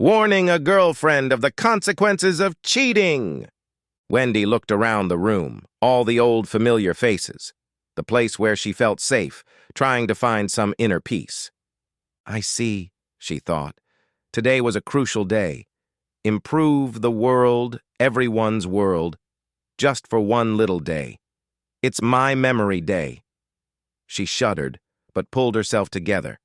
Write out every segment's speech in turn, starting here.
Warning a girlfriend of the consequences of cheating. Wendy looked around the room, all the old familiar faces, the place where she felt safe, trying to find some inner peace. I see, she thought. Today was a crucial day. Improve the world, everyone's world, just for one little day. It's my memory day. She shuddered, but pulled herself together.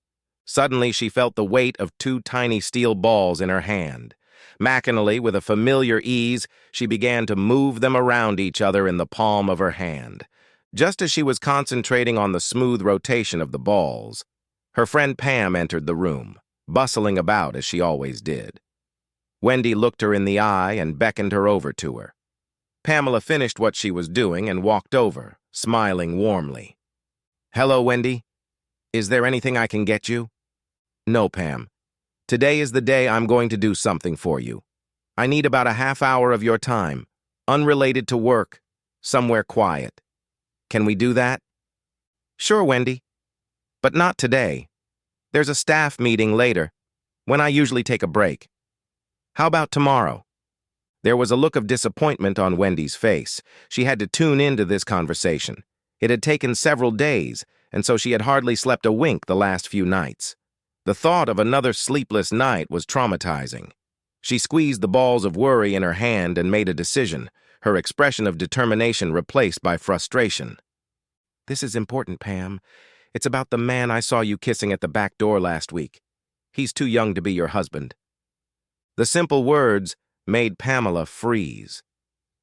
Suddenly, she felt the weight of two tiny steel balls in her hand. Machinally, with a familiar ease, she began to move them around each other in the palm of her hand. Just as she was concentrating on the smooth rotation of the balls, her friend Pam entered the room, bustling about as she always did. Wendy looked her in the eye and beckoned her over to her. Pamela finished what she was doing and walked over, smiling warmly. "Hello, Wendy. Is there anything I can get you?" "No, Pam. Today is the day I'm going to do something for you. I need about a half hour of your time, unrelated to work, somewhere quiet. Can we do that?" "Sure, Wendy. But not today. There's a staff meeting later, when I usually take a break. How about tomorrow?" There was a look of disappointment on Wendy's face. She had to tune into this conversation. It had taken several days, and so she had hardly slept a wink the last few nights. The thought of another sleepless night was traumatizing. She squeezed the balls of worry in her hand and made a decision, her expression of determination replaced by frustration. "This is important, Pam. It's about the man I saw you kissing at the back door last week. He's too young to be your husband." The simple words made Pamela freeze.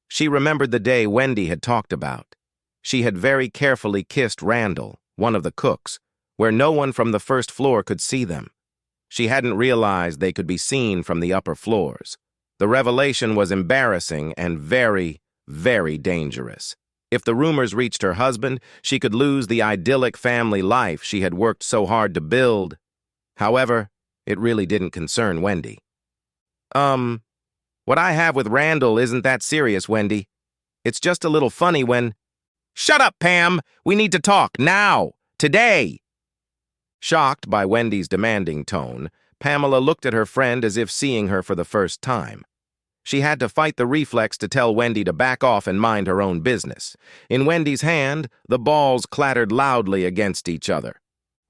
She remembered the day Wendy had talked about. She had very carefully kissed Randall, one of the cooks, where no one from the first floor could see them. She hadn't realized they could be seen from the upper floors. The revelation was embarrassing and very, very dangerous. If the rumors reached her husband, she could lose the idyllic family life she had worked so hard to build. However, it really didn't concern Wendy. What I have with Randall isn't that serious, Wendy. It's just a little funny when—" "Shut up, Pam! We need to talk, now! Today!" Shocked by Wendy's demanding tone, Pamela looked at her friend as if seeing her for the first time. She had to fight the reflex to tell Wendy to back off and mind her own business. In Wendy's hand, the balls clattered loudly against each other.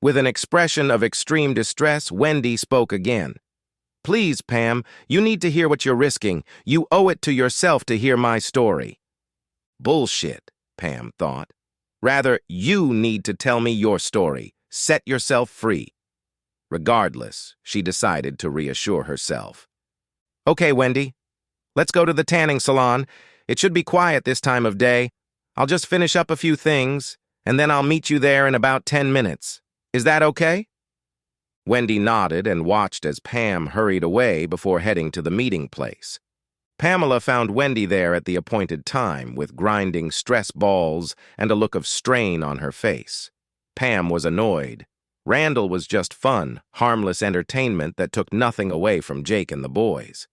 With an expression of extreme distress, Wendy spoke again. "Please, Pam, you need to hear what you're risking. You owe it to yourself to hear my story." Bullshit, Pam thought. Rather, you need to tell me your story. Set yourself free. Regardless, she decided to reassure herself. "Okay, Wendy. Let's go to the tanning salon. It should be quiet this time of day. I'll just finish up a few things, and then I'll meet you there in about 10 minutes. Is that okay?" Wendy nodded and watched as Pam hurried away before heading to the meeting place. Pamela found Wendy there at the appointed time, with grinding stress balls and a look of strain on her face. Pam was annoyed. Randall was just fun, harmless entertainment that took nothing away from Jake and the boys.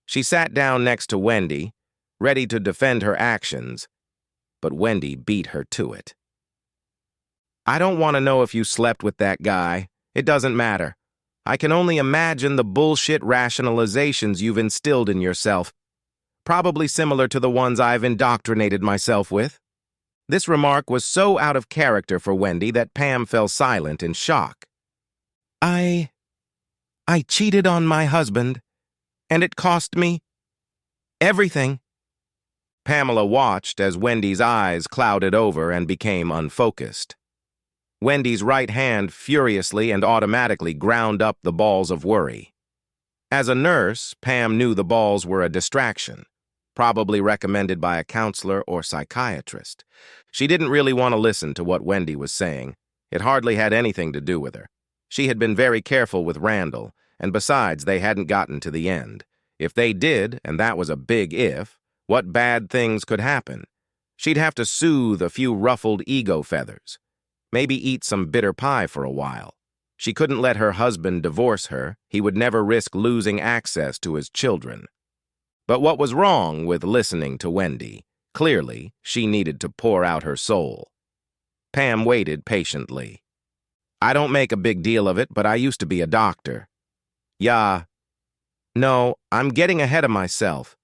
She sat down next to Wendy, ready to defend her actions, but Wendy beat her to it. "I don't want to know if you slept with that guy. It doesn't matter. I can only imagine the bullshit rationalizations you've instilled in yourself, probably similar to the ones I've indoctrinated myself with." This remark was so out of character for Wendy that Pam fell silent in shock. I cheated on my husband, and it cost me everything." Pamela watched as Wendy's eyes clouded over and became unfocused. Wendy's right hand furiously and automatically ground up the balls of worry. As a nurse, Pam knew the balls were a distraction, probably recommended by a counselor or psychiatrist. She didn't really want to listen to what Wendy was saying. It hardly had anything to do with her. She had been very careful with Randall, and besides, they hadn't gotten to the end. If they did, and that was a big if, what bad things could happen? She'd have to soothe a few ruffled ego feathers. Maybe eat some bitter pie for a while. She couldn't let her husband divorce her. He would never risk losing access to his children. But what was wrong with listening to Wendy? Clearly, she needed to pour out her soul. Pam waited patiently. "I don't make a big deal of it, but I used to be a doctor." "Yeah, No, I'm getting ahead of myself.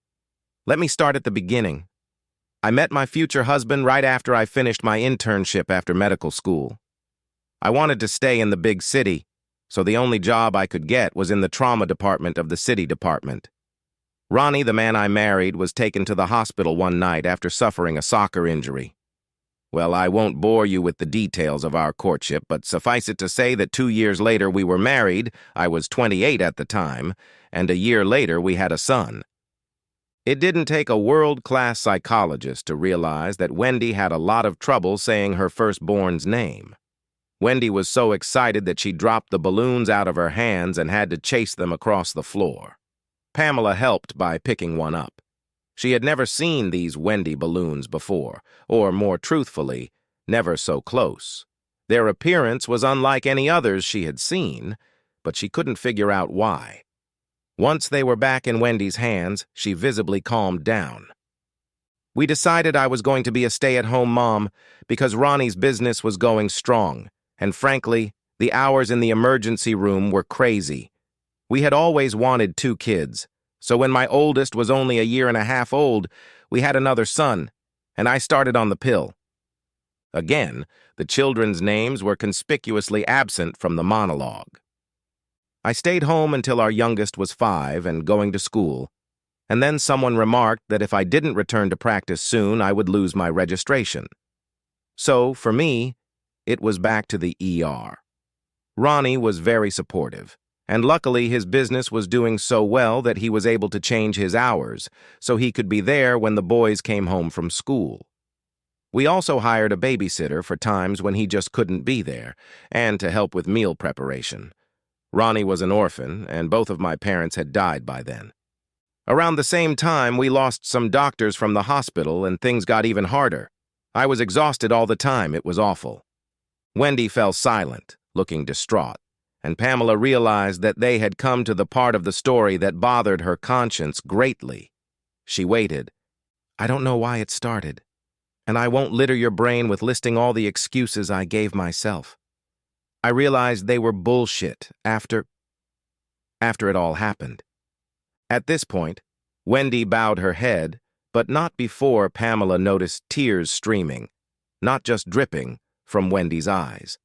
Let me start at the beginning. I met my future husband right after I finished my internship after medical school. I wanted to stay in the big city, so the only job I could get was in the trauma department of the city department. Ronnie, the man I married, was taken to the hospital one night after suffering a soccer injury. Well, I won't bore you with the details of our courtship, but suffice it to say that 2 years later we were married. I was 28 at the time, and a year later we had a son. It didn't take a world-class psychologist to realize that Wendy had a lot of trouble saying her firstborn's name. Wendy was so excited that she dropped the balloons out of her hands and had to chase them across the floor. Pamela helped by picking one up. She had never seen these Wendy balloons before, or more truthfully, never so close. Their appearance was unlike any others she had seen, but she couldn't figure out why. Once they were back in Wendy's hands, she visibly calmed down. We decided I was going to be a stay-at-home mom because Ronnie's business was going strong, and frankly, the hours in the emergency room were crazy. We had always wanted 2 kids, so when my oldest was only a year and a half old, we had another son, and I started on the pill. Again, the children's names were conspicuously absent from the monologue. I stayed home until our youngest was 5 and going to school, and then someone remarked that if I didn't return to practice soon, I would lose my registration. So, for me, it was back to the ER. Ronnie was very supportive, and luckily his business was doing so well that he was able to change his hours so he could be there when the boys came home from school. We also hired a babysitter for times when he just couldn't be there, and to help with meal preparation. Ronnie was an orphan, and both of my parents had died by then. Around the same time, we lost some doctors from the hospital, and things got even harder. I was exhausted all the time. It was awful. Wendy fell silent, looking distraught, and Pamela realized that they had come to the part of the story that bothered her conscience greatly. She waited. I don't know why it started, and I won't litter your brain with listing all the excuses I gave myself. I realized they were bullshit after it all happened. At this point, Wendy bowed her head, but not before Pamela noticed tears streaming, not just dripping, from Wendy's eyes.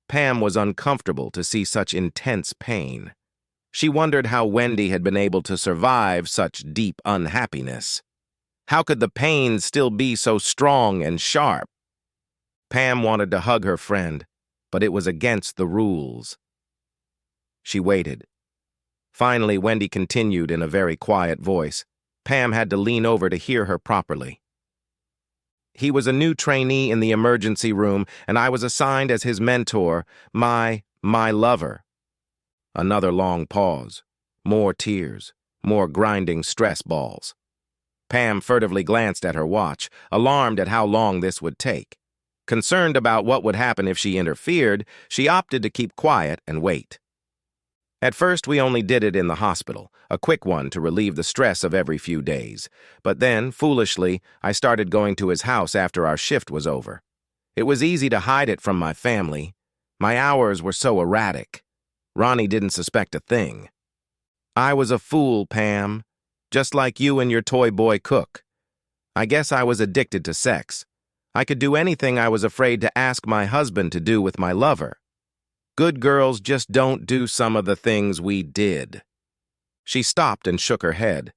Pam was uncomfortable to see such intense pain. She wondered how Wendy had been able to survive such deep unhappiness. How could the pain still be so strong and sharp? Pam wanted to hug her friend, but it was against the rules. She waited. Finally, Wendy continued in a very quiet voice. Pam had to lean over to hear her properly. He was a new trainee in the emergency room, and I was assigned as his mentor, my lover. Another long pause. More tears. More grinding stress balls. Pam furtively glanced at her watch, alarmed at how long this would take. Concerned about what would happen if she interfered, she opted to keep quiet and wait. At first, we only did it in the hospital, a quick one to relieve the stress of every few days. But then, foolishly, I started going to his house after our shift was over. It was easy to hide it from my family. My hours were so erratic. Ronnie didn't suspect a thing. I was a fool, Pam, just like you and your toy boy Cook. I guess I was addicted to sex. I could do anything I was afraid to ask my husband to do with my lover. Good girls just don't do some of the things we did. She stopped and shook her head,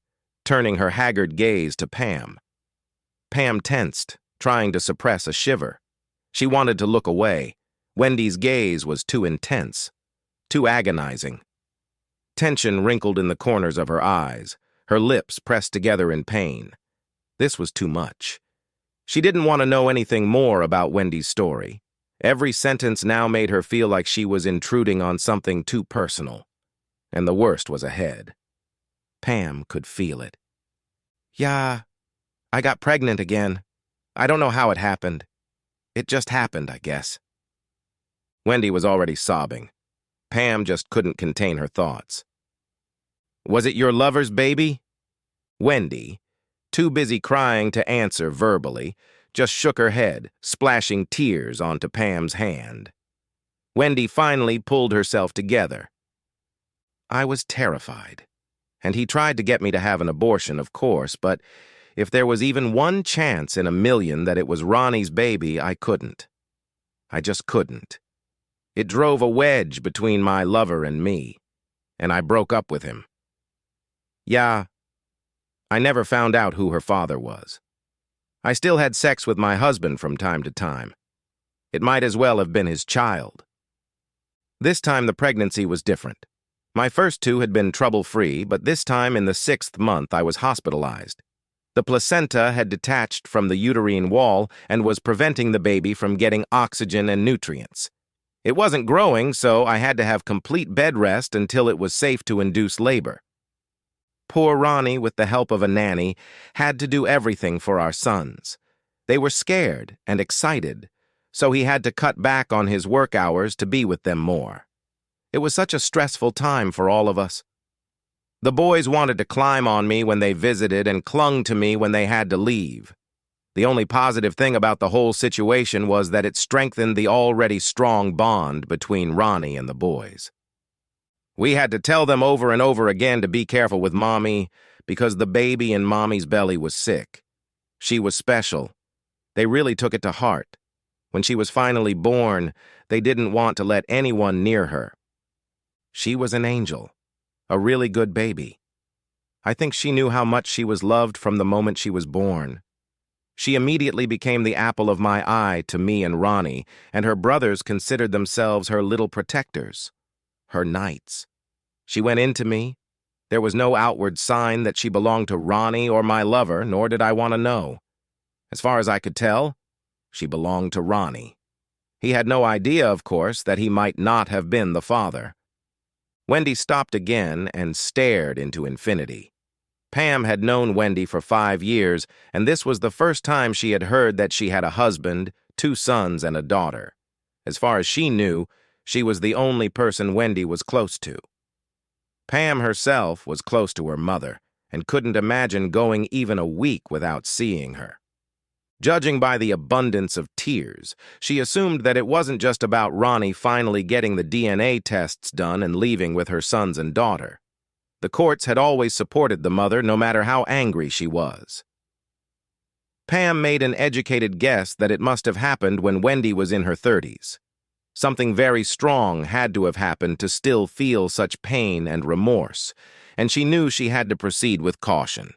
turning her haggard gaze to Pam. Pam tensed, trying to suppress a shiver. She wanted to look away. Wendy's gaze was too intense, too agonizing. Tension wrinkled in the corners of her eyes, her lips pressed together in pain. This was too much. She didn't want to know anything more about Wendy's story. Every sentence now made her feel like she was intruding on something too personal. And the worst was ahead. Pam could feel it. Yeah, I got pregnant again. I don't know how it happened. It just happened, I guess. Wendy was already sobbing. Pam just couldn't contain her thoughts. Was it your lover's baby? Wendy, too busy crying to answer verbally, just shook her head, splashing tears onto Pam's hand. Wendy finally pulled herself together. I was terrified. And he tried to get me to have an abortion, of course, but if there was even one chance in a million that it was Ronnie's baby, I couldn't. I just couldn't. It drove a wedge between my lover and me, and I broke up with him. Yeah, I never found out who her father was. I still had sex with my husband from time to time. It might as well have been his child. This time the pregnancy was different. My first two had been trouble-free, but this time in the 6th month I was hospitalized. The placenta had detached from the uterine wall and was preventing the baby from getting oxygen and nutrients. It wasn't growing, so I had to have complete bed rest until it was safe to induce labor. Poor Ronnie, with the help of a nanny, had to do everything for our sons. They were scared and excited, so he had to cut back on his work hours to be with them more. It was such a stressful time for all of us. The boys wanted to climb on me when they visited and clung to me when they had to leave. The only positive thing about the whole situation was that it strengthened the already strong bond between Ronnie and the boys. We had to tell them over and over again to be careful with Mommy because the baby in Mommy's belly was sick. She was special. They really took it to heart. When she was finally born, they didn't want to let anyone near her. She was an angel, a really good baby. I think she knew how much she was loved from the moment she was born. She immediately became the apple of my eye to me and Ronnie, and her brothers considered themselves her little protectors, her knights. She went into me. There was no outward sign that she belonged to Ronnie or my lover, nor did I want to know. As far as I could tell, she belonged to Ronnie. He had no idea, of course, that he might not have been the father. Wendy stopped again and stared into infinity. Pam had known Wendy for 5 years, and this was the first time she had heard that she had a husband, 2 sons, and a daughter. As far as she knew, she was the only person Wendy was close to. Pam herself was close to her mother and couldn't imagine going even a week without seeing her. Judging by the abundance of tears, she assumed that it wasn't just about Ronnie finally getting the DNA tests done and leaving with her sons and daughter. The courts had always supported the mother, no matter how angry she was. Pam made an educated guess that it must have happened when Wendy was in her 30s. Something very strong had to have happened to still feel such pain and remorse, and she knew she had to proceed with caution.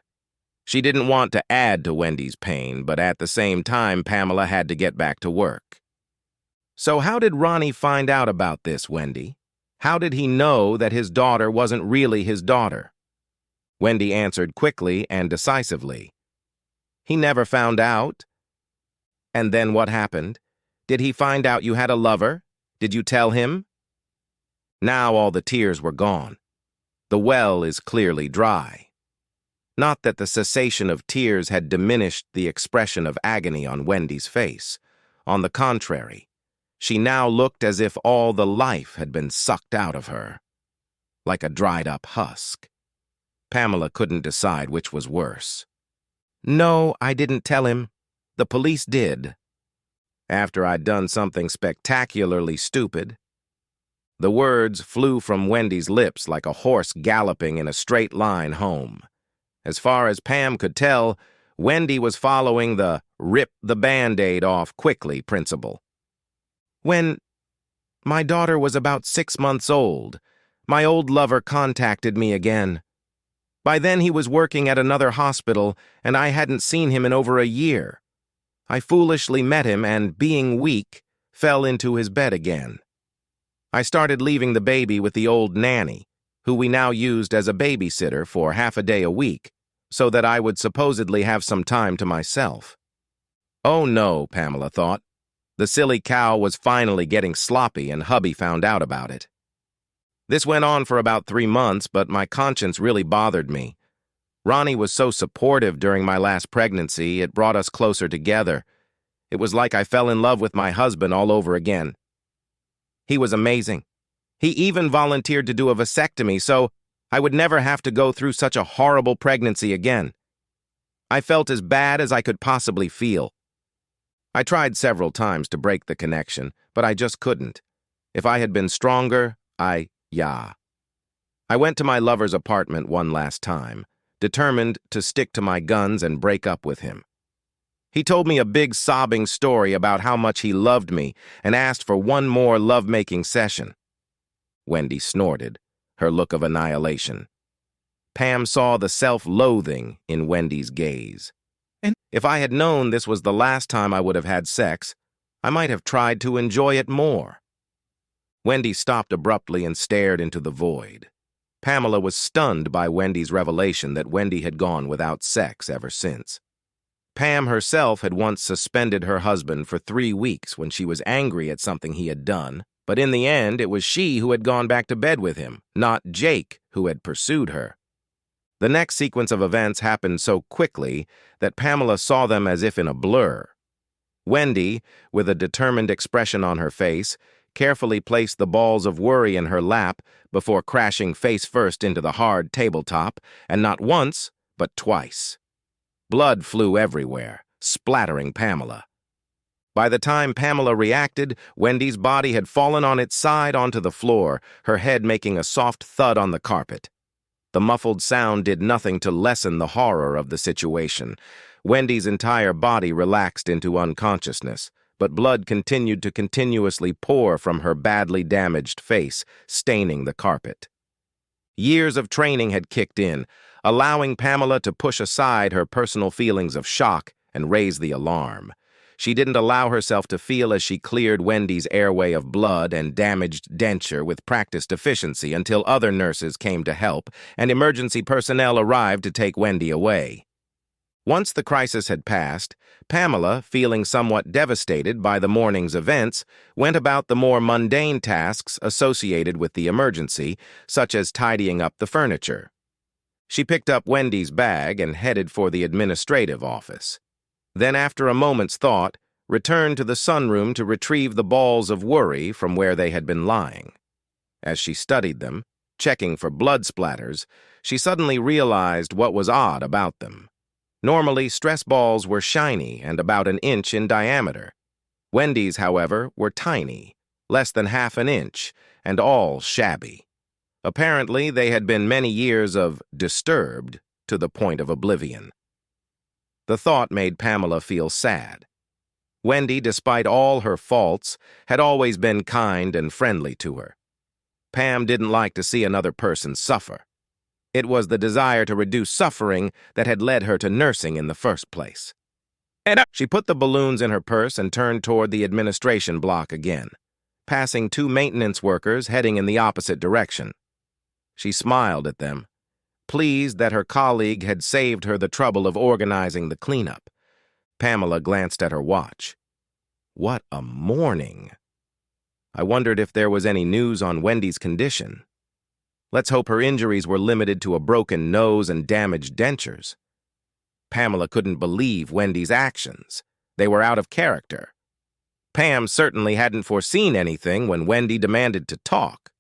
She didn't want to add to Wendy's pain, but at the same time, Pamela had to get back to work. So how did Ronnie find out about this, Wendy? How did he know that his daughter wasn't really his daughter? Wendy answered quickly and decisively. He never found out. And then what happened? Did he find out you had a lover? Did you tell him? Now all the tears were gone. The well is clearly dry. Not that the cessation of tears had diminished the expression of agony on Wendy's face. On the contrary, she now looked as if all the life had been sucked out of her, like a dried-up husk. Pamela couldn't decide which was worse. No, I didn't tell him. The police did. After I'd done something spectacularly stupid. The words flew from Wendy's lips like a horse galloping in a straight line home. As far as Pam could tell, Wendy was following the rip the Band-Aid off quickly principle. When my daughter was about 6 months old, my old lover contacted me again. By then he was working at another hospital, and I hadn't seen him in over a year. I foolishly met him and, being weak, fell into his bed again. I started leaving the baby with the old nanny, who we now used as a babysitter for half a day a week, so that I would supposedly have some time to myself. Oh no, Pamela thought. The silly cow was finally getting sloppy and hubby found out about it. This went on for about 3 months, but my conscience really bothered me. Ronnie was so supportive during my last pregnancy, it brought us closer together. It was like I fell in love with my husband all over again. He was amazing. He even volunteered to do a vasectomy, so I would never have to go through such a horrible pregnancy again. I felt as bad as I could possibly feel. I tried several times to break the connection, but I just couldn't. If I had been stronger, I I went to my lover's apartment one last time, determined to stick to my guns and break up with him. He told me a big sobbing story about how much he loved me and asked for one more lovemaking session. Wendy snorted, her look of annihilation. Pam saw the self-loathing in Wendy's gaze. And if I had known this was the last time I would have had sex, I might have tried to enjoy it more. Wendy stopped abruptly and stared into the void. Pamela was stunned by Wendy's revelation that Wendy had gone without sex ever since. Pam herself had once suspended her husband for 3 weeks when she was angry at something he had done, but in the end it was she who had gone back to bed with him, not Jake who had pursued her. The next sequence of events happened so quickly that Pamela saw them as if in a blur. Wendy, with a determined expression on her face, carefully placed the balls of worry in her lap before crashing face first into the hard tabletop, and not once, but twice. Blood flew everywhere, splattering Pamela. By the time Pamela reacted, Wendy's body had fallen on its side onto the floor, her head making a soft thud on the carpet. The muffled sound did nothing to lessen the horror of the situation. Wendy's entire body relaxed into unconsciousness, but blood continued to continuously pour from her badly damaged face, staining the carpet. Years of training had kicked in, allowing Pamela to push aside her personal feelings of shock and raise the alarm. She didn't allow herself to feel as she cleared Wendy's airway of blood and damaged denture with practiced efficiency until other nurses came to help and emergency personnel arrived to take Wendy away. Once the crisis had passed, Pamela, feeling somewhat devastated by the morning's events, went about the more mundane tasks associated with the emergency, such as tidying up the furniture. She picked up Wendy's bag and headed for the administrative office. Then, after a moment's thought, returned to the sunroom to retrieve the balls of worry from where they had been lying. As she studied them, checking for blood splatters, she suddenly realized what was odd about them. Normally, stress balls were shiny and about 1 inch in diameter. Wendy's, however, were tiny, less than ½ an inch, and all shabby. Apparently, they had been many years of disturbed to the point of oblivion. The thought made Pamela feel sad. Wendy, despite all her faults, had always been kind and friendly to her. Pam didn't like to see another person suffer. It was the desire to reduce suffering that had led her to nursing in the first place. She put the balloons in her purse and turned toward the administration block again, passing 2 maintenance workers heading in the opposite direction. She smiled at them, pleased that her colleague had saved her the trouble of organizing the cleanup. Pamela glanced at her watch. What a morning! I wondered if there was any news on Wendy's condition. Let's hope her injuries were limited to a broken nose and damaged dentures. Pamela couldn't believe Wendy's actions. They were out of character. Pam certainly hadn't foreseen anything when Wendy demanded to talk.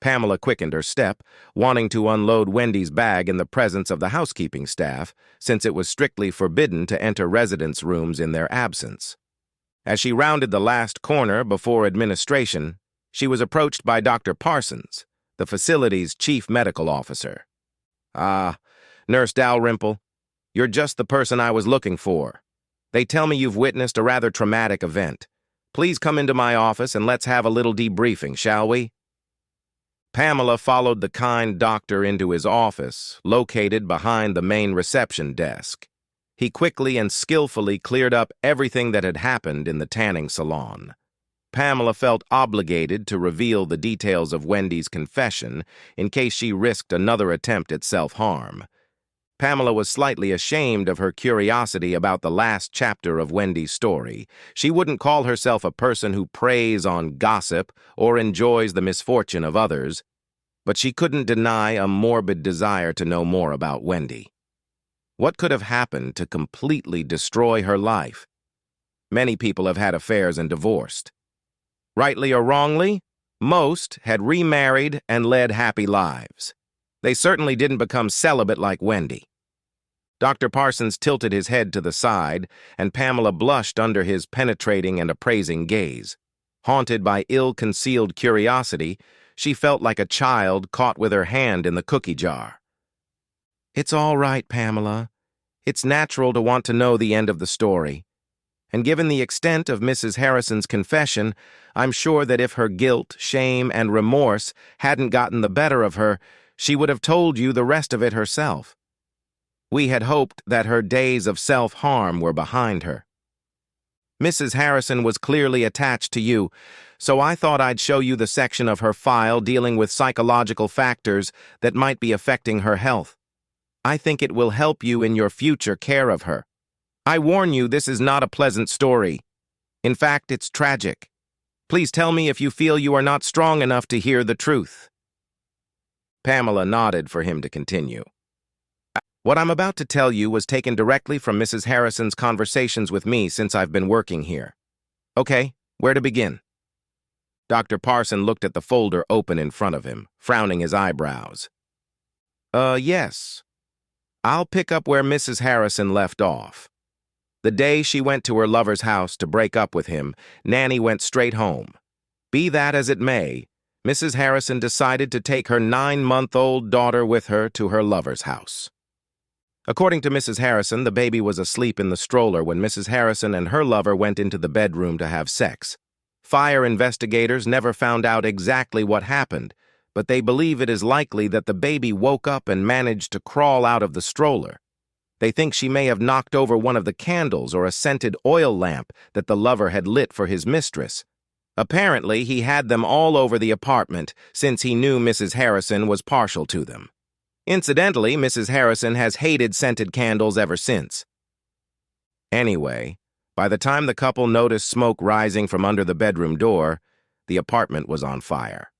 Pamela quickened her step, wanting to unload Wendy's bag in the presence of the housekeeping staff, since it was strictly forbidden to enter residents' rooms in their absence. As she rounded the last corner before administration, she was approached by Dr. Parsons, the facility's chief medical officer. "Ah, Nurse Dalrymple, you're just the person I was looking for. They tell me you've witnessed a rather traumatic event. Please come into my office and let's have a little debriefing, shall we?" Pamela followed the kind doctor into his office, located behind the main reception desk. He quickly and skillfully cleared up everything that had happened in the tanning salon. Pamela felt obligated to reveal the details of Wendy's confession in case she risked another attempt at self-harm. Pamela was slightly ashamed of her curiosity about the last chapter of Wendy's story. She wouldn't call herself a person who preys on gossip or enjoys the misfortune of others, but she couldn't deny a morbid desire to know more about Wendy. What could have happened to completely destroy her life? Many people have had affairs and divorced. Rightly or wrongly, most had remarried and led happy lives. They certainly didn't become celibate like Wendy. Dr. Parsons tilted his head to the side, and Pamela blushed under his penetrating and appraising gaze. Haunted by ill-concealed curiosity, She felt like a child caught with her hand in the cookie jar. "It's all right, Pamela. It's natural to want to know the end of the story. And given the extent of Mrs. Harrison's confession, I'm sure that if her guilt, shame, and remorse hadn't gotten the better of her, she would have told you the rest of it herself. We had hoped that her days of self-harm were behind her. Mrs. Harrison was clearly attached to you, so I thought I'd show you the section of her file dealing with psychological factors that might be affecting her health. I think it will help you in your future care of her. I warn you, this is not a pleasant story. In fact, it's tragic. Please tell me if you feel you are not strong enough to hear the truth." Pamela nodded for him to continue. "What I'm about to tell you was taken directly from Mrs. Harrison's conversations with me since I've been working here. Okay, where to begin?" Dr. Parson looked at the folder open in front of him, frowning his eyebrows. Yes. I'll pick up where Mrs. Harrison left off. The day she went to her lover's house to break up with him, Nanny went straight home. Be that as it may, Mrs. Harrison decided to take her 9-month-old daughter with her to her lover's house. According to Mrs. Harrison, the baby was asleep in the stroller when Mrs. Harrison and her lover went into the bedroom to have sex. Fire investigators never found out exactly what happened, but they believe it is likely that the baby woke up and managed to crawl out of the stroller. They think she may have knocked over one of the candles or a scented oil lamp that the lover had lit for his mistress. Apparently, he had them all over the apartment since he knew Mrs. Harrison was partial to them. Incidentally, Mrs. Harrison has hated scented candles ever since. Anyway, by the time the couple noticed smoke rising from under the bedroom door, the apartment was on fire.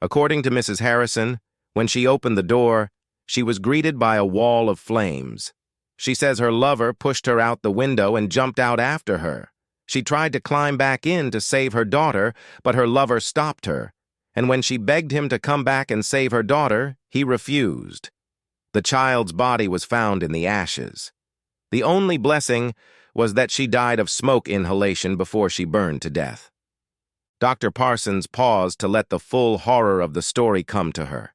According to Mrs. Harrison, when she opened the door, she was greeted by a wall of flames. She says her lover pushed her out the window and jumped out after her. She tried to climb back in to save her daughter, but her lover stopped her, and when she begged him to come back and save her daughter, he refused. The child's body was found in the ashes. The only blessing was that she died of smoke inhalation before she burned to death. Dr. Parsons paused to let the full horror of the story come to her.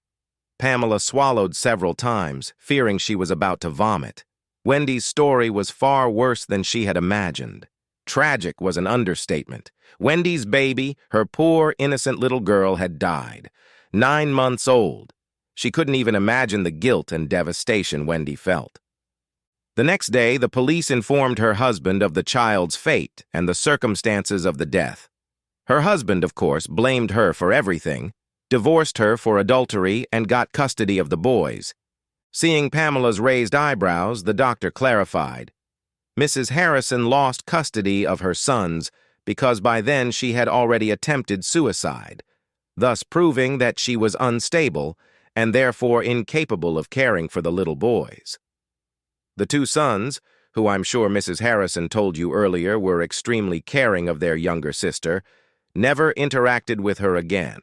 Pamela swallowed several times, fearing she was about to vomit. Wendy's story was far worse than she had imagined. Tragic was an understatement. Wendy's baby, her poor, innocent little girl, had died. 9 months old. She couldn't even imagine the guilt and devastation Wendy felt. The next day, the police informed her husband of the child's fate and the circumstances of the death. Her husband, of course, blamed her for everything, divorced her for adultery, and got custody of the boys. Seeing Pamela's raised eyebrows, the doctor clarified. Mrs. Harrison lost custody of her sons because by then she had already attempted suicide, thus proving that she was unstable and therefore incapable of caring for the little boys. The 2 sons, who I'm sure Mrs. Harrison told you earlier were extremely caring of their younger sister, never interacted with her again.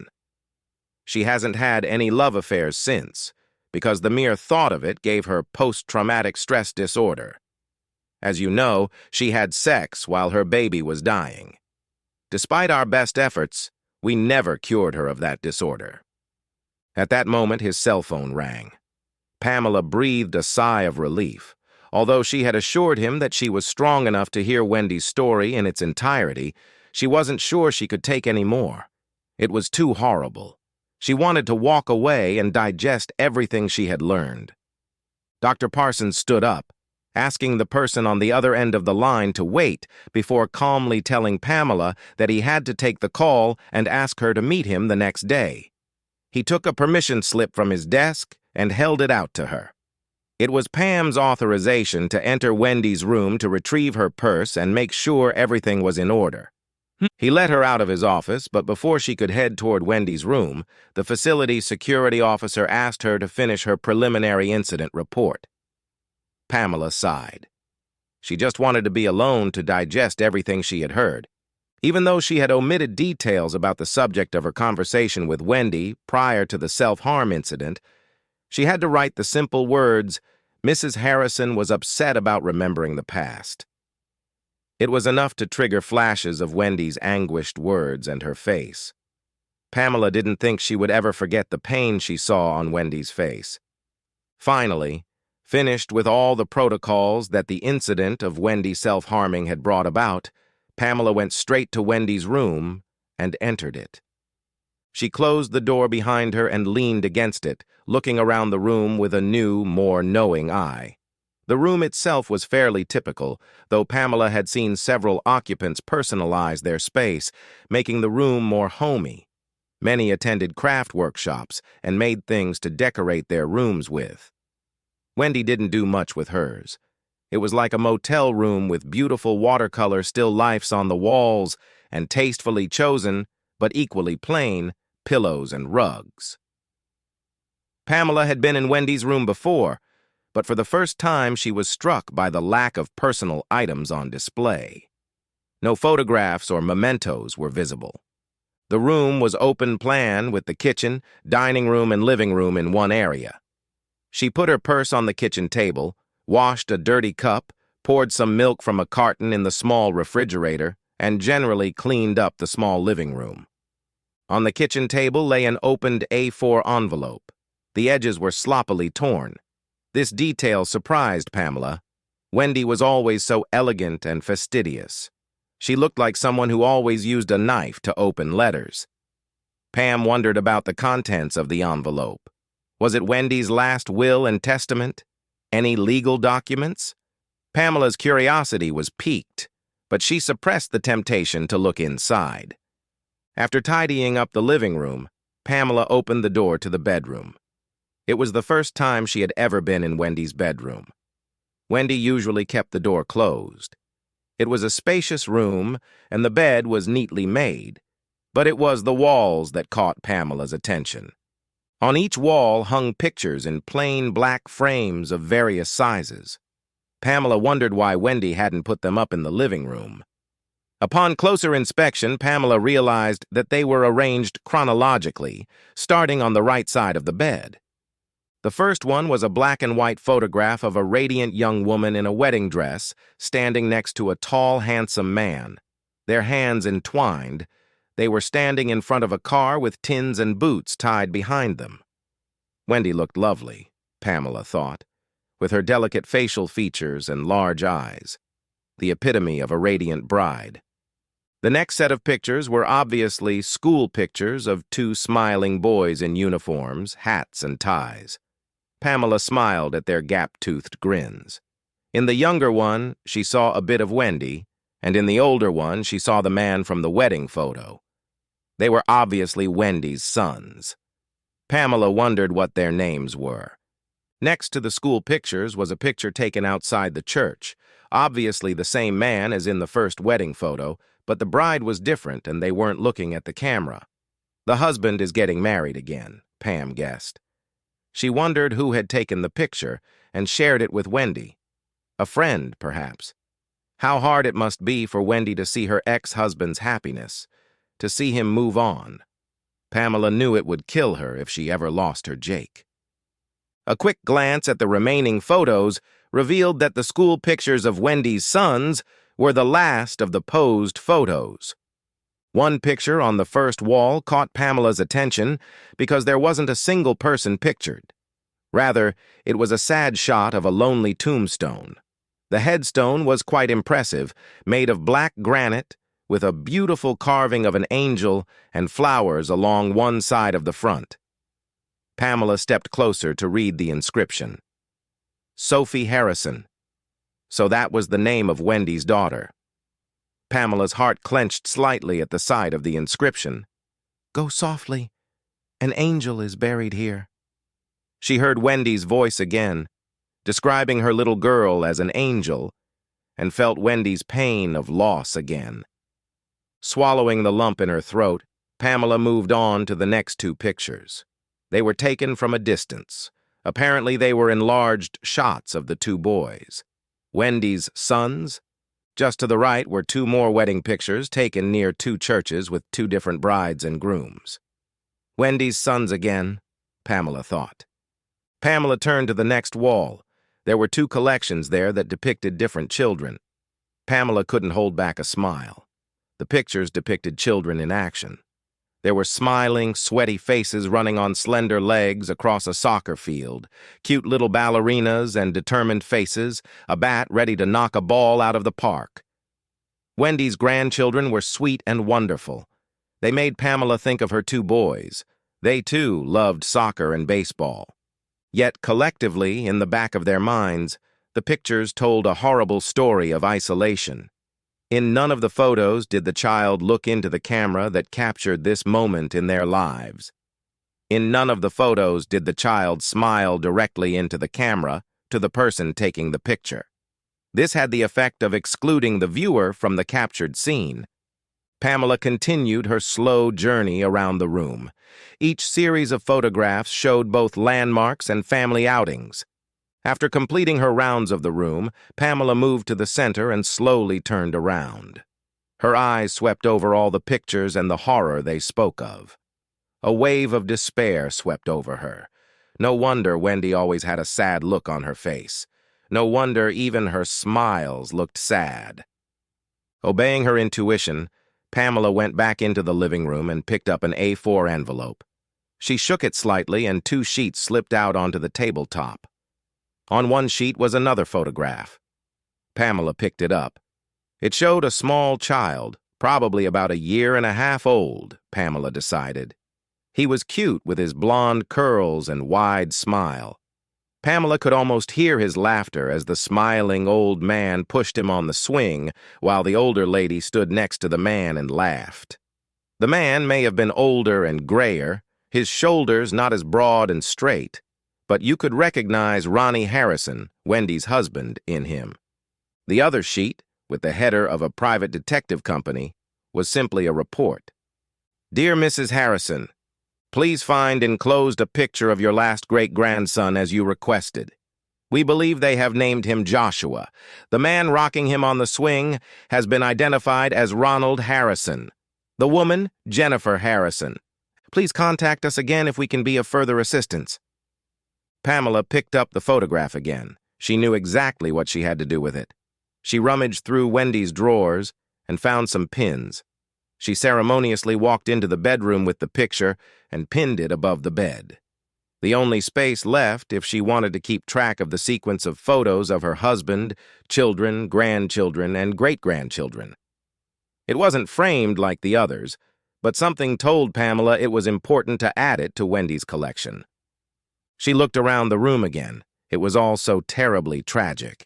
She hasn't had any love affairs since, because the mere thought of it gave her post-traumatic stress disorder. As you know, she had sex while her baby was dying. Despite our best efforts, we never cured her of that disorder. At that moment, his cell phone rang. Pamela breathed a sigh of relief. Although she had assured him that she was strong enough to hear Wendy's story in its entirety, she wasn't sure she could take any more. It was too horrible. She wanted to walk away and digest everything she had learned. Dr. Parsons stood up, asking the person on the other end of the line to wait before calmly telling Pamela that he had to take the call and ask her to meet him the next day. He took a permission slip from his desk and held it out to her. It was Pam's authorization to enter Wendy's room to retrieve her purse and make sure everything was in order. He let her out of his office, but before she could head toward Wendy's room, the facility's security officer asked her to finish her preliminary incident report. Pamela sighed. She just wanted to be alone to digest everything she had heard. Even though she had omitted details about the subject of her conversation with Wendy prior to the self-harm incident, she had to write the simple words, "Mrs. Harrison was upset about remembering the past." It was enough to trigger flashes of Wendy's anguished words and her face. Pamela didn't think she would ever forget the pain she saw on Wendy's face. Finally, finished with all the protocols that the incident of Wendy's self-harming had brought about, Pamela went straight to Wendy's room and entered it. She closed the door behind her and leaned against it, looking around the room with a new, more knowing eye. The room itself was fairly typical, though Pamela had seen several occupants personalize their space, making the room more homey. Many attended craft workshops and made things to decorate their rooms with. Wendy didn't do much with hers. It was like a motel room with beautiful watercolor still lifes on the walls and tastefully chosen, but equally plain, pillows and rugs. Pamela had been in Wendy's room before, but for the first time she was struck by the lack of personal items on display. No photographs or mementos were visible. The room was open plan with the kitchen, dining room, and living room in one area. She put her purse on the kitchen table, washed a dirty cup, poured some milk from a carton in the small refrigerator, and generally cleaned up the small living room. On the kitchen table lay an opened A4 envelope. The edges were sloppily torn. This detail surprised Pamela. Wendy was always so elegant and fastidious. She looked like someone who always used a knife to open letters. Pam wondered about the contents of the envelope. Was it Wendy's last will and testament? Any legal documents? Pamela's curiosity was piqued, but she suppressed the temptation to look inside. After tidying up the living room, Pamela opened the door to the bedroom. It was the first time she had ever been in Wendy's bedroom. Wendy usually kept the door closed. It was a spacious room, and the bed was neatly made, but it was the walls that caught Pamela's attention. On each wall hung pictures in plain black frames of various sizes. Pamela wondered why Wendy hadn't put them up in the living room. Upon closer inspection, Pamela realized that they were arranged chronologically, starting on the right side of the bed. The first one was a black and white photograph of a radiant young woman in a wedding dress standing next to a tall, handsome man. Their hands entwined, they were standing in front of a car with tins and boots tied behind them. Wendy looked lovely, Pamela thought, with her delicate facial features and large eyes, the epitome of a radiant bride. The next set of pictures were obviously school pictures of two smiling boys in uniforms, hats, and ties. Pamela smiled at their gap-toothed grins. In the younger one, she saw a bit of Wendy, and in the older one, she saw the man from the wedding photo. They were obviously Wendy's sons. Pamela wondered what their names were. Next to the school pictures was a picture taken outside the church, obviously the same man as in the first wedding photo, but the bride was different and they weren't looking at the camera. The husband is getting married again, Pam guessed. She wondered who had taken the picture and shared it with Wendy. A friend, perhaps. How hard it must be for Wendy to see her ex-husband's happiness, to see him move on. Pamela knew it would kill her if she ever lost her Jake. A quick glance at the remaining photos revealed that the school pictures of Wendy's sons were the last of the posed photos. One picture on the first wall caught Pamela's attention because there wasn't a single person pictured. Rather, it was a sad shot of a lonely tombstone. The headstone was quite impressive, made of black granite, with a beautiful carving of an angel and flowers along one side of the front. Pamela stepped closer to read the inscription. Sophie Harrison. So that was the name of Wendy's daughter. Pamela's heart clenched slightly at the sight of the inscription. Go softly. An angel is buried here. She heard Wendy's voice again, describing her little girl as an angel, and felt Wendy's pain of loss again. Swallowing the lump in her throat, Pamela moved on to the next two pictures. They were taken from a distance. Apparently they were enlarged shots of the two boys. Wendy's sons. Just to the right were two more wedding pictures taken near two churches with two different brides and grooms. Wendy's sons again, Pamela thought. Pamela turned to the next wall. There were two collections there that depicted different children. Pamela couldn't hold back a smile. The pictures depicted children in action. There were smiling, sweaty faces running on slender legs across a soccer field, cute little ballerinas and determined faces, a bat ready to knock a ball out of the park. Wendy's grandchildren were sweet and wonderful. They made Pamela think of her two boys. They, too, loved soccer and baseball. Yet, collectively, in the back of their minds, the pictures told a horrible story of isolation. In none of the photos did the child look into the camera that captured this moment in their lives. In none of the photos did the child smile directly into the camera to the person taking the picture. This had the effect of excluding the viewer from the captured scene. Pamela continued her slow journey around the room. Each series of photographs showed both landmarks and family outings. After completing her rounds of the room, Pamela moved to the center and slowly turned around. Her eyes swept over all the pictures and the horror they spoke of. A wave of despair swept over her. No wonder Wendy always had a sad look on her face. No wonder even her smiles looked sad. Obeying her intuition, Pamela went back into the living room and picked up an A4 envelope. She shook it slightly and 2 sheets slipped out onto the tabletop. On one sheet was another photograph. Pamela picked it up. It showed a small child, probably about 1.5 years old, Pamela decided. He was cute with his blonde curls and wide smile. Pamela could almost hear his laughter as the smiling old man pushed him on the swing while the older lady stood next to the man and laughed. The man may have been older and grayer, his shoulders not as broad and straight, but you could recognize Ronnie Harrison, Wendy's husband, in him. The other sheet, with the header of a private detective company, was simply a report. Dear Mrs. Harrison, please find enclosed a picture of your last great-grandson as you requested. We believe they have named him Joshua. The man rocking him on the swing has been identified as Ronald Harrison. The woman, Jennifer Harrison. Please contact us again if we can be of further assistance. Pamela picked up the photograph again. She knew exactly what she had to do with it. She rummaged through Wendy's drawers and found some pins. She ceremoniously walked into the bedroom with the picture and pinned it above the bed. The only space left if she wanted to keep track of the sequence of photos of her husband, children, grandchildren, and great-grandchildren. It wasn't framed like the others, but something told Pamela it was important to add it to Wendy's collection. She looked around the room again. It was all so terribly tragic.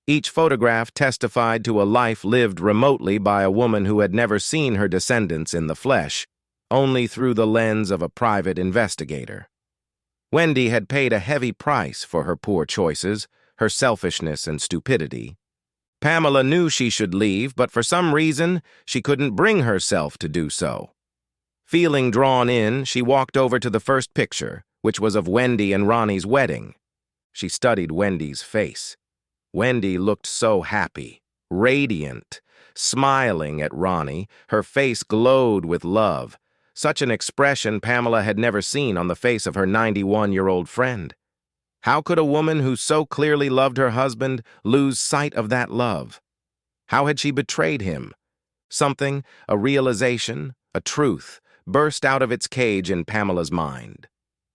Each photograph testified to a life lived remotely by a woman who had never seen her descendants in the flesh, only through the lens of a private investigator. Wendy had paid a heavy price for her poor choices, her selfishness and stupidity. Pamela knew she should leave, but for some reason, she couldn't bring herself to do so. Feeling drawn in, she walked over to the first picture, which was of Wendy and Ronnie's wedding. She studied Wendy's face. Wendy looked so happy, radiant, smiling at Ronnie. Her face glowed with love. Such an expression Pamela had never seen on the face of her 91-year-old friend. How could a woman who so clearly loved her husband lose sight of that love? How had she betrayed him? Something, a realization, a truth, burst out of its cage in Pamela's mind.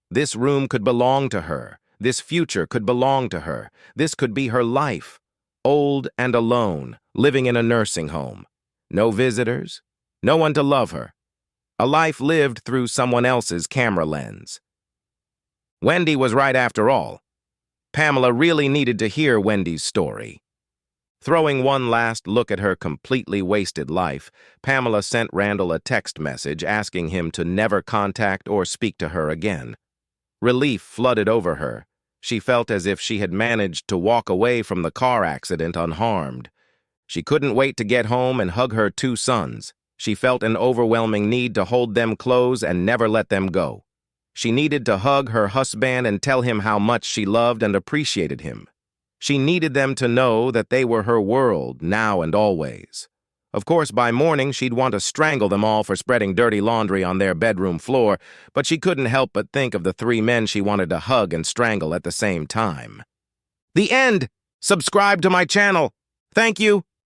This room could belong to her. This future could belong to her. This could be her life. Old and alone, living in a nursing home. No visitors, no one to love her. A life lived through someone else's camera lens. Wendy was right after all. Pamela really needed to hear Wendy's story. Throwing one last look at her completely wasted life, Pamela sent Randall a text message asking him to never contact or speak to her again. Relief flooded over her. She felt as if she had managed to walk away from the car accident unharmed. She couldn't wait to get home and hug her 2 sons. She felt an overwhelming need to hold them close and never let them go. She needed to hug her husband and tell him how much she loved and appreciated him. She needed them to know that they were her world, now and always. Of course, by morning, she'd want to strangle them all for spreading dirty laundry on their bedroom floor, but she couldn't help but think of the 3 men she wanted to hug and strangle at the same time. The end! Subscribe to my channel. Thank you.